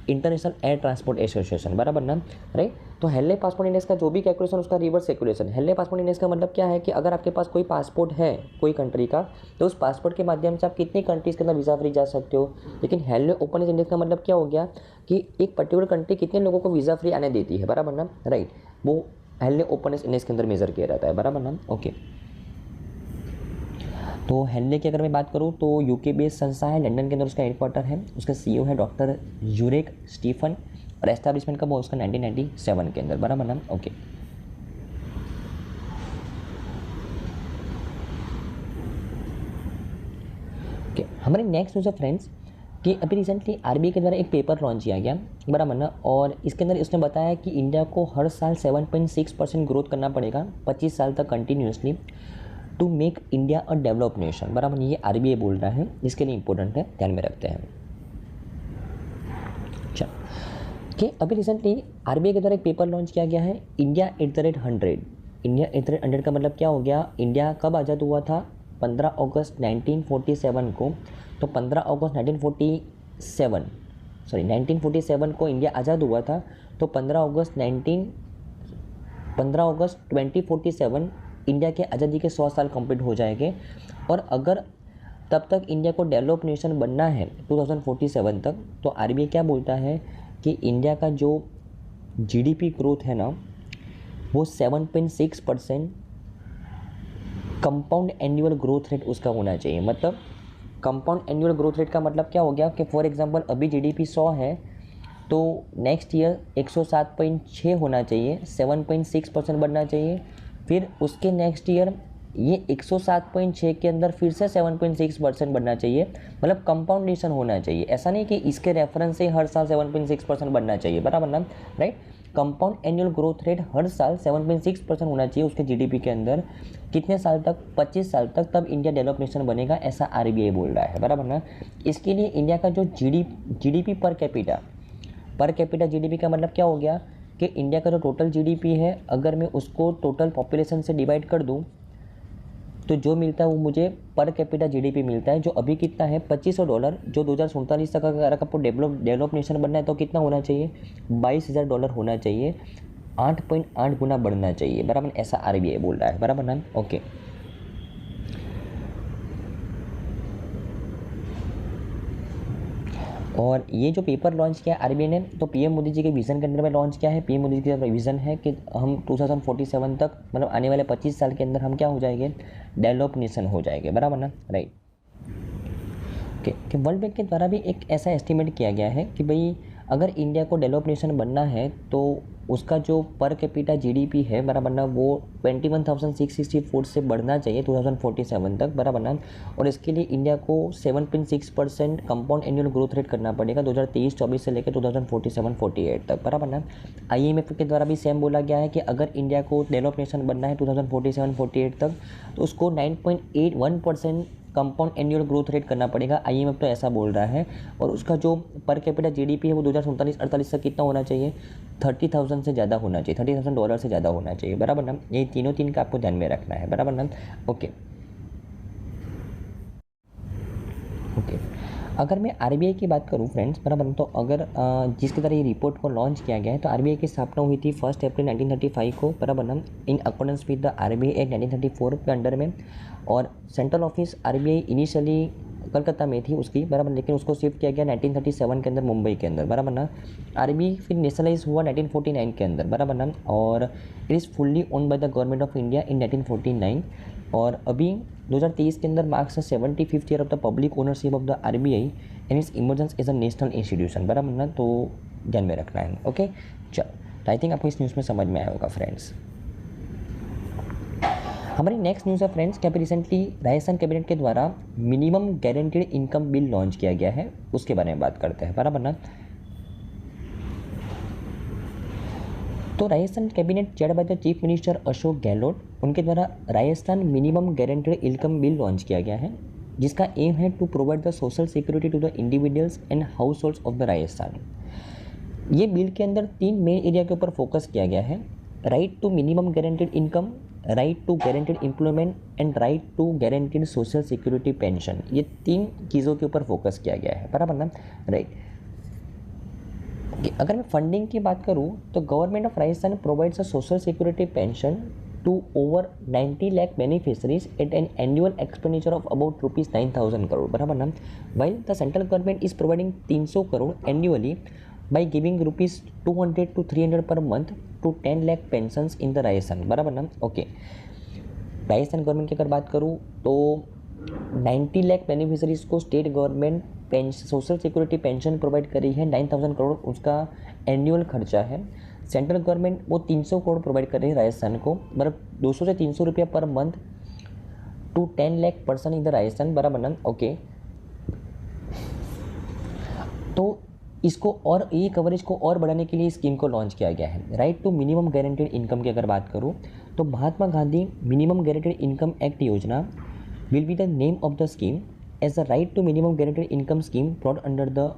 International Air Transport Association, बराबर ना, राइट। तो हेनले पासपोर्ट इंडेक्स का जो भी कैलकुलेशन उसका reverse calculation. Henley passport index का मतलब क्या है कि अगर आपके पास कोई पासपोर्ट है कोई कंट्री का, तो उस पासपोर्ट के माध्यम से आप कितनी कंट्रीज़ के अंदर वीज़ा फ्री जा सकते हो। लेकिन हेनले ओपननेस इंडेक्स का मतलब क्या हो गया कि एक पर्टिकुलर कंट्री कितने लोगों को वीज़ा फ्री आने देती है, बराबर ना, राइट। वो हेनले ओपननेस इंडेक्स के अंदर मेजर किया जाता है, बराबर ना, ओके। तो हेनले की अगर मैं बात करूँ तो यूके बेस्ड संस्था है, लंदन के अंदर उसका हेडक्वार्टर है। उसका सीईओ है डॉक्टर यूरेक स्टीफन और एस्टैब्लिशमेंट कब हुआ उसका? 1997 के अंदर, बराबर ना, ओके। ओके, हमारे नेक्स्ट न्यूज़ है फ्रेंड्स कि अभी रिसेंटली आरबीआई के द्वारा एक पेपर लॉन्च किया गया, बराबर ना। और इसके अंदर इसने बताया कि इंडिया को हर साल 7.6% ग्रोथ करना पड़ेगा 25 साल तक continuously to make India a develop nation, बराबर। ये आरबीआई बोल रहा है, इसके लिए इंपॉर्टेंट है, ध्यान में रखते हैं। अच्छा, कि अभी रिसेंटली आरबीआई के द्वारा एक पेपर लॉन्च किया गया है, इंडिया @100। इंडिया @100 का मतलब क्या हो गया? इंडिया कब आज़ाद हुआ था? 15 अगस्त 1947 को। तो 15 अगस्त 1947 को इंडिया आज़ाद हुआ था। तो 15 अगस्त 2047 इंडिया के आज़ादी के 100 साल कंप्लीट हो जाएंगे। और अगर तब तक इंडिया को डेवलप नेशन बनना है 2047 तक, तो आरबीआई क्या बोलता है कि इंडिया का जो जीडीपी ग्रोथ है ना वो 7.6% कंपाउंड एनुअल ग्रोथ रेट उसका होना चाहिए। मतलब कंपाउंड एनुअल ग्रोथ रेट का मतलब क्या हो गया कि फॉर एग्जांपल अभी जीडीपी 100 है तो नेक्स्ट ईयर 107.6 होना चाहिए, 7.6% बढ़ना चाहिए। फिर उसके नेक्स्ट ईयर ये 107.6 के अंदर फिर से 7.6% बढ़ना चाहिए। मतलब कंपाउंडेशन होना चाहिए, ऐसा नहीं कि इसके रेफरेंस से हर साल 7.6% बढ़ना चाहिए, बराबर ना, right. Compound annual growth rate हर साल 7.6% होना चाहिए उसके जीडीपी के अंदर। कितने साल तक? 25 साल तक, तब इंडिया डेवलप नेशन बनेगा, ऐसा आरबीआई बोल रहा है, बराबर ना। इसके लिए इंडिया का जो जीडीपी पर कैपिटा जीडीपी का मतलब क्या हो गया कि इंडिया का जो टोटल जीडीपी है अगर मैं उसको टोटल पॉपुलेशन से डिवाइड कर दूं तो जो मिलता है वो मुझे पर कैपिटा जीडीपी मिलता है, जो अभी कितना है $2500। जो 2047 तक अगर आपको डेवलप नेशन बनना है तो कितना होना चाहिए? $22,000 होना चाहिए, 8.8 गुना बढ़ना चाहिए, बराबर। ऐसा आरबीआई बोल रहा है, बराबर ना, ओके। और ये जो पेपर लॉन्च किया आरबीआई ने, तो पीएम मोदी जी के विज़न के अंदर में लॉन्च किया है। पीएम मोदी जी का विज़न है कि हम 2047 तक, मतलब आने वाले 25 साल के अंदर हम क्या हो जाएंगे? डेवलप नेशन हो जाएंगे, बराबर ना, राइट। ओके, कि वर्ल्ड बैंक के द्वारा भी एक ऐसा एस्टिमेट किया गया है कि भाई अगर इंडिया को डेवलप नेशन बनना है तो उसका जो पर कैपिटा जीडीपी है, बराबर ना, वो 21,664 से बढ़ना चाहिए 2047 तक, बराबर ना। और इसके लिए इंडिया को 7.6% कंपाउंड एनुअल ग्रोथ रेट करना पड़ेगा 2023-24 से लेकर 2047-48 तक, बराबर ना। आईएमएफ के द्वारा भी सेम बोला गया है कि अगर इंडिया को डेवलप नेशन बनना है 2047-48 तक तो उसको 9.81% कंपाउंड एनुअल ग्रोथ रेट करना पड़ेगा, IMF तो ऐसा बोल रहा है। और उसका जो पर कैपिटा GDP है वो 2047-48 तक कितना होना चाहिए, 30,000 से ज़्यादा होना चाहिए, $30,000 से ज़्यादा होना चाहिए, बराबर ना। ये तीन का आपको ध्यान में रखना है, बराबर ना। ओके। अगर मैं RBI की बात करूं फ्रेंड्स, बराबर, तो अगर जिसके द्वारा ये रिपोर्ट को लॉन्च किया गया है, तो RBI की स्थापना हुई थी 1 अप्रैल 1935 को, बराबर ना, in accordance with the RBI act 1934 के अंडर में। और central office RBI initially Calcutta में थी उसकी, बराबर, लेकिन उसको शिफ्ट किया गया 1937 के अंदर मुंबई के अंदर, बराबर ना। RBI फिर नेशनलाइज हुआ 1949 के अंदर, बराबर ना। और it is fully owned by the government of India in 1949। और अभी 2023 के अंदर marks 75th year of the public ownership of the RBI and its emergence as a national institution, बराबर ना। तो ध्यान में रखना है। ओके, चल, तो आई थिंक आपको इस न्यूज़ में समझ में आया होगा फ्रेंड्स। हमारी नेक्स्ट न्यूज़ है फ्रेंड्स कि अभी रिसेंटली राजस्थान कैबिनेट के द्वारा minimum guaranteed income bill launch किया गया है, उसके बारे में बात करते हैं, बराबर ना। तो Rajasthan cabinet chaired by the chief minister Ashok Gehlot, उनके द्वारा Rajasthan minimum guaranteed income bill launch किया गया है, जिसका एम है to provide the social security to the individuals and households of the Rajasthan. ये बिल के अंदर 3 मेन एरिया के ऊपर फोकस किया गया है: right to minimum guaranteed income, right to guaranteed employment and right to guaranteed social security pension. ये 3 चीज़ों के ऊपर फोकस किया गया है, बराबर ना, राइट। अगर मैं फंडिंग की बात करूं तो government of Rajasthan provides a social security pension to over 90 lakh beneficiaries at an annual expenditure of about ₹9,000 crore, बराबर ना। While the central government is providing 300 crore annually by giving ₹200 to 300 per month to 10 lakh pensions in the Rajasthan, बराबर ना। ओके, राजस्थान गवर्नमेंट की अगर बात करूँ तो 90 लाख बेनिफिशरीज को state government social security pension provide कर रही है, 9,000 करोड़ उसका एनुअल खर्चा है। सेंट्रल गवर्नमेंट वो 300 करोड़ प्रोवाइड कर रही है राजस्थान को, मतलब 200 से 300 रुपया per month to 10 lakh person in the Rajasthan, बराबर ना। ओके, तो इसको और ये कवरेज को और बढ़ाने के लिए स्कीम को लॉन्च किया गया है। Right to minimum guaranteed income की अगर बात करूँ तो Mahatma Gandhi minimum guaranteed income act Yojana will be the name of the scheme as the right to minimum guaranteed income scheme brought under the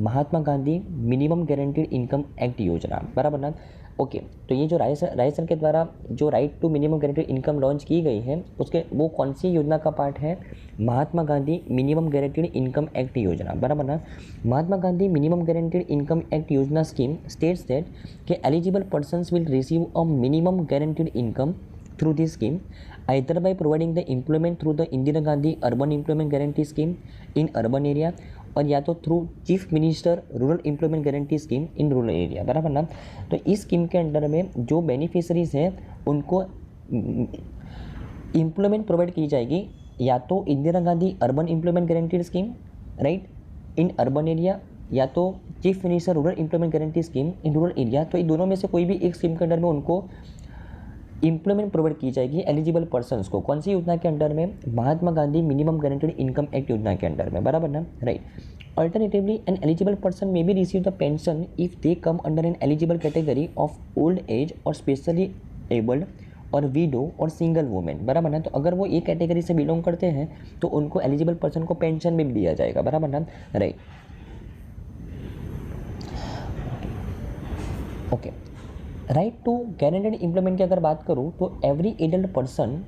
Mahatma Gandhi minimum guaranteed income act Yojana, बराबर ना। ओके, तो ये जो राजस्थान के द्वारा जो right to minimum guaranteed income launch की गई है, उसके वो कौन सी योजना का पार्ट है? Mahatma Gandhi minimum guaranteed income act Yojana, बराबर ना। Mahatma Gandhi minimum guaranteed income act Yojana scheme states that कि eligible persons will receive a minimum guaranteed income through this scheme either by providing the employment through the Indira Gandhi Urban Employment Guarantee Scheme in urban area और या तो through chief minister rural employment guarantee scheme in rural area, बराबर ना। तो इस स्कीम के अंडर में जो बेनिफिशरीज हैं उनको एम्प्लॉयमेंट प्रोवाइड की जाएगी, या तो Indira Gandhi urban employment guarantee scheme right in urban area, या तो chief minister rural employment guarantee scheme in rural area. तो इन दोनों में से कोई भी एक स्कीम के अंडर में उनको एम्प्लॉयमेंट प्रोवाइड की जाएगी एलिजिबल पर्सन्स को। कौन सी योजना के अंडर में? Mahatma Gandhi minimum guaranteed income act Yojana के अंडर में, बराबर ना, right. Alternatively an eligible person may be receive the pension if they come under an eligible category of old age और स्पेशली एबल्ड और वीडो और सिंगल वुमेन, बराबर ना। तो अगर वो एक कैटेगरी से बिलोंग करते हैं तो उनको एलिजिबल पर्सन को पेंशन में भी दिया जाएगा, बराबर ना, right. Okay, right to guaranteed employment की अगर बात करूँ तो every adult person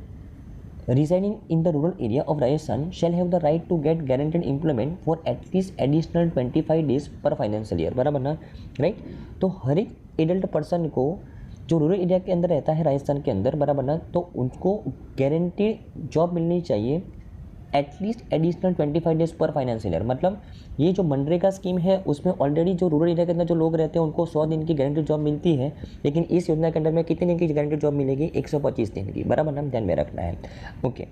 residing in the rural area of Rajasthan shall have the right to get guaranteed employment for at least additional 25 days per financial year, बराबर ना, राइट। तो हर एक एडल्ट पर्सन को जो रूरल एरिया के अंदर रहता है राजस्थान के अंदर, बराबर ना, तो उनको गारंटीड जॉब मिलनी चाहिए एटलीस्ट एडिशनल 25 डेज पर फाइनेंशियल ईयर। मतलब ये जो मनरेगा स्कीम है उसमें ऑलरेडी जो रूरल एरिया के अंदर जो लोग रहते हैं उनको 100 दिन की गारंटीड जॉब मिलती है, लेकिन इस योजना के अंदर में कितने दिन की गारंटीड जॉब मिलेगी? 125 दिन की, बराबर नाम ध्यान में रखना है। ओके,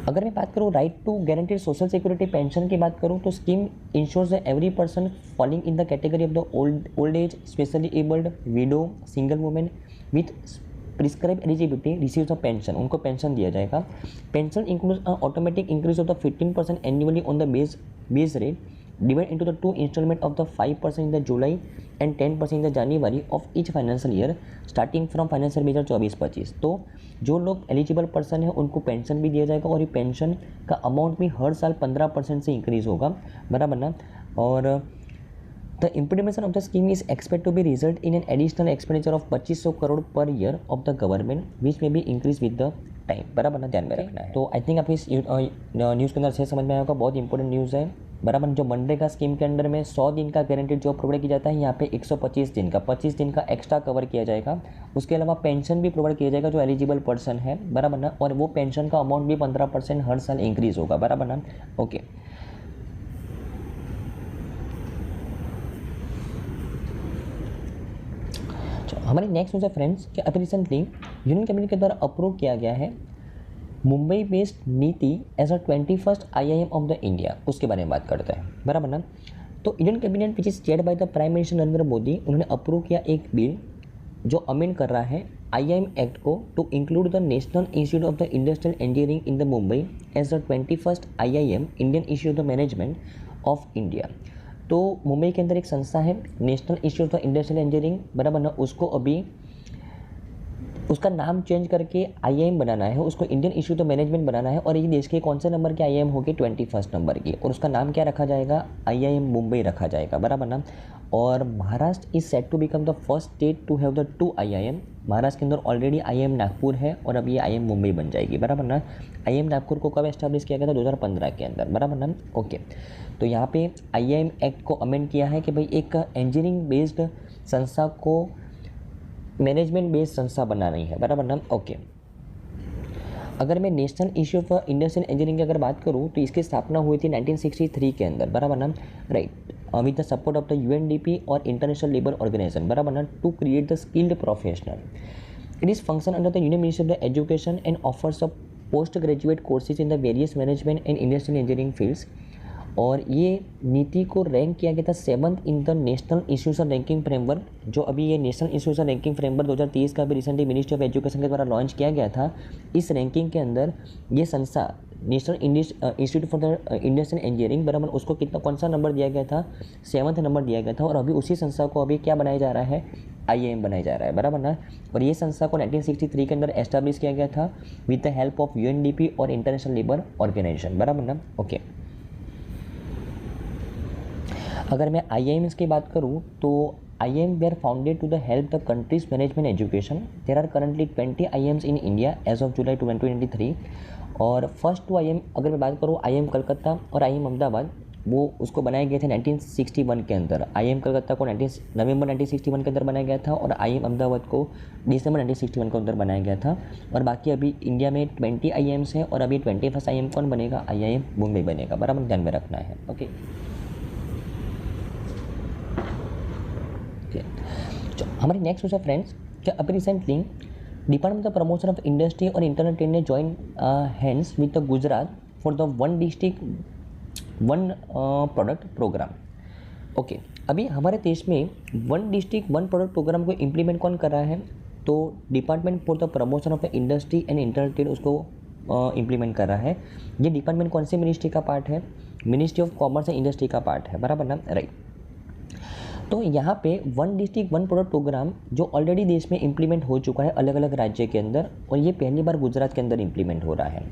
अगर मैं बात करूँ right to guaranteed social security pension की बात करूँ तो scheme insures the every person falling in the category of the old age specially abled widow single women with prescribe eligibility receives a pension, उनको पेंशन दिया जाएगा। Pension includes a automatic increase of the 15% annually on the base rate divide into the 2 instalment of the 5% in the July and 10% in the January of each financial year starting from financial year 24-25। तो जो लोग एलिजिबल पर्सन है उनको पेंशन भी दिया जाएगा और ये पेंशन का अमाउंट भी हर साल 15% से इंक्रीज होगा, बराबर ना। और the implementation of the scheme is expect to be result in an additional expenditure of 2500 crore per year of the government which may be increase with the time, बराबर ना, ध्यान में रखना है। तो आई थिंक आपको इस न्यूज़ के अंदर से समझ में आएगा, बहुत इंपॉर्टेंट न्यूज़ है, बराबर। जो मनरेगा स्कीम के अंडर में 100 दिन का गारंटेड जॉब प्रोवाइड किया जाता है, यहाँ पे 125 दिन का 25 दिन का एक्स्ट्रा कवर किया जाएगा। उसके अलावा पेंशन भी प्रोवाइड किया जाएगा जो एलिजिबल पर्सन है, बराबर ना, और वो पेंशन का अमाउंट भी 15% हर साल इंक्रीज होगा, बराबर ना। ओके, हमारी नेक्स्ट न्यूज़ है फ्रेंड्स कि अभी रिसेंटली यूनियन कैबिनेट के द्वारा अप्रूव किया गया है Mumbai based NITIE as a 21st IIM of the India, उसके बारे में बात करते हैं, बराबर ना। तो Indian cabinet which is chaired by the prime minister Narendra Modi, उन्होंने अप्रूव किया एक बिल जो अमेंड कर रहा है IIM एक्ट को to include the national institute of the industrial engineering in the Mumbai as the 21st IIM Indian institute of management of India. तो मुंबई के अंदर एक संस्था है national institute of industrial engineering, बराबर ना, उसको अभी उसका नाम चेंज करके IIM बनाना है, उसको इंडियन इंस्टीट्यूट ऑफ मैनेजमेंट बनाना है। और ये देश के कौन से नंबर की IIM होगी, 21st नंबर की, और उसका नाम क्या रखा जाएगा, IIM मुंबई रखा जाएगा, बराबर ना। और Maharashtra is set to become the first state to have the 2 IIM। Maharashtra के अंदर ऑलरेडी IIM नागपुर है और अब ये IIM मुंबई बन जाएगी, बराबर ना। IIM नागपुर को कब एस्टैब्लिश किया गया था, 2015 के अंदर, बराबर ना। ओके, तो यहाँ पे IIM एक्ट को अमेंड किया है कि भाई एक इंजीनियरिंग बेस्ड संस्था को मैनेजमेंट बेस्ड संस्था बनानी है, बराबर ना। ओके, अगर मैं national institute of industrial engineering की अगर बात करूँ तो इसकी स्थापना हुई थी 1963 के अंदर, बराबर ना, right, with the support of the UNDP और इंटरनेशनल लेबर ऑर्गेनाइजेशन, बराबर ना, to create the skilled professional. It is function under the union ministry of the education and offers of post graduate courses in the various management and industrial engineering fields. और ये नीति को रैंक किया गया था 7th in the national institution ranking framework. जो अभी ये नेशनल इंस्टीट्यूशन रैंकिंग फ्रेमवर्क 2023 का भी रिसेंटली मिनिस्ट्री ऑफ एजुकेशन के द्वारा लॉन्च किया गया था। इस रैंकिंग के अंदर ये संस्था national institute for the industrial engineering, बराबर, उसको कितना कौन सा नंबर दिया गया था, 7th नंबर दिया गया था। और अभी उसी संस्था को अभी क्या बनाया जा रहा है, IIM बनाया जा रहा है, बराबर ना। और ये संस्था को 1963 के अंदर एस्टैब्लिश किया गया था with the help of UNDP और इंटरनेशनल लेबर ऑर्गेनाइजेशन, बराबर ना। ओके, अगर मैं IIMs की बात करूँ तो IIM were founded to the help the country's management education. There are currently 20 IIMs in India as of July 2023. और फर्स्ट 2 IIM अगर मैं बात करूँ, IIM कलकत्ता और IIM अहमदाबाद, वो उसको बनाए गए थे 1961 के अंदर। IIM कलकत्ता को नवंबर 1961 के अंदर बनाया गया था और IIM अहमदाबाद को दिसंबर 1961 के अंदर बनाया गया था। और बाकी अभी इंडिया में 20 IIMs हैं और अभी 21st IIM कौन बनेगा, IIM मुंबई बनेगा, बराबर, ध्यान में रखना है। ओके, हमारी नेक्स्ट न्यूज़ है फ्रेंड्स कि अभी recently department of promotion of industry और इंटरनल ट्रेड ने join hands with the Gujarat for the 1 district 1 product programme. Okay, अभी हमारे देश में 1 डिस्ट्रिक्ट 1 प्रोडक्ट प्रोग्राम को इम्प्लीमेंट कौन कर रहा है, तो department for the promotion of industry and internal trade उसको इम्प्लीमेंट कर रहा है। ये डिपार्टमेंट कौन सी मिनिस्ट्री का पार्ट है, ministry of commerce and industry का पार्ट है, बराबर ना, राइट। तो यहाँ पे 1 डिस्ट्रिक्ट 1 प्रोडक्ट प्रोग्राम जो ऑलरेडी देश में इंप्लीमेंट हो चुका है अलग अलग राज्य के अंदर, और ये पहली बार गुजरात के अंदर इंप्लीमेंट हो रहा है।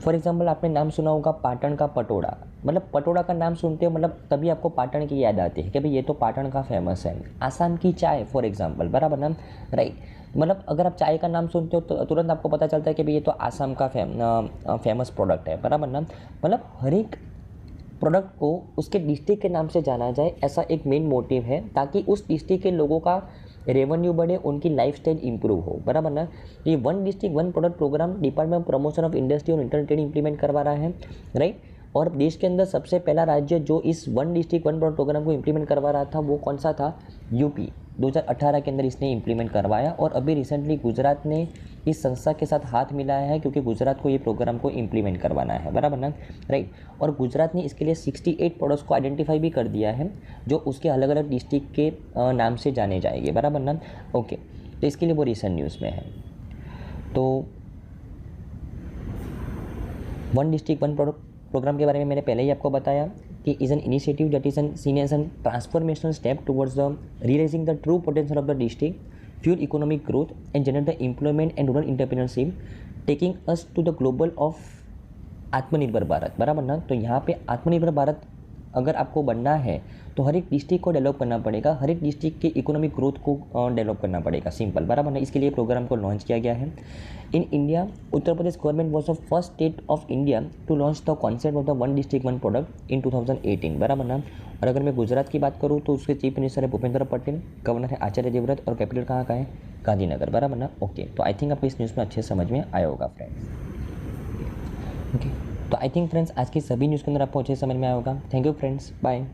फॉर एग्जांपल आपने नाम सुना होगा पाटन का पटोड़ा, मतलब पटोड़ा का नाम सुनते हो मतलब तभी आपको पाटन की याद आती है कि भाई ये तो पाटन का फेमस है। आसाम की चाय फॉर एग्जाम्पल, बराबर ना, राइट, मतलब अगर आप चाय का नाम सुनते हो तो तुरंत आपको पता चलता है कि भाई ये तो आसाम का फेमस प्रोडक्ट है, बराबर ना। मतलब हर एक प्रोडक्ट को उसके डिस्ट्रिक्ट के नाम से जाना जाए, ऐसा एक मेन मोटिव है ताकि उस डिस्ट्रिक्ट के लोगों का रेवेन्यू बढ़े, उनकी लाइफस्टाइल इंप्रूव हो, बराबर ना। ये 1 district 1 product programme department of promotion of industry और इंटरनल ट्रेड इंप्लीमेंट करवा रहा है, राइट। और देश के अंदर सबसे पहला राज्य जो इस 1 डिस्ट्रिक्ट 1 प्रोडक्ट प्रोग्राम को इंप्लीमेंट करवा रहा था वो कौन सा था, यूपी। 2018 के अंदर इसने इंप्लीमेंट करवाया और अभी रिसेंटली गुजरात ने इस संस्था के साथ हाथ मिलाया है क्योंकि गुजरात को ये प्रोग्राम को इंप्लीमेंट करवाना है, बराबर ना, राइट। और गुजरात ने इसके लिए 68 प्रोडक्ट्स को आइडेंटिफाई भी कर दिया है जो उसके अलग अलग डिस्ट्रिक्ट के नाम से जाने जाएंगे, बराबर ना। ओके, तो इसके लिए वो रिसेंट न्यूज़ में है। तो 1 डिस्ट्रिक्ट 1 प्रोडक्ट प्रोग्राम के बारे में मैंने पहले ही आपको बताया कि is an initiative that is an seen as an transformational step towards the realising the true potential of the district, fuel economic growth and generate the employment and rural entrepreneurship, taking us to the global of आत्मनिर्भर भारत, बराबर ना। तो यहाँ पे आत्मनिर्भर भारत अगर आपको बनना है तो हर एक डिस्ट्रिक्ट को डेवलप करना पड़ेगा, हर एक डिस्ट्रिक्ट के इकोनॉमिक ग्रोथ को डेवलप करना पड़ेगा, सिंपल, बराबर ना। इसके लिए प्रोग्राम को लॉन्च किया गया है। In India, Uttar Pradesh government was the first state of India to launch the concept of the one district one product in 2018, बराबर ना। और अगर मैं गुजरात की बात करूँ तो उसके चीफ मिनिस्टर है भूपेंद्र पटेल, गवर्नर है आचार्य देवव्रत और कैपिटल कहाँ का है, गांधीनगर, बराबर ना। ओके, तो आई थिंक आपको इस न्यूज़ में अच्छे समझ में आया होगा फ्रेंड्स। ओके, तो आई थिंक फ्रेंड्स आज की सभी न्यूज़ के अंदर आपको अच्छे समझ में आया होगा। Thank you friends, bye.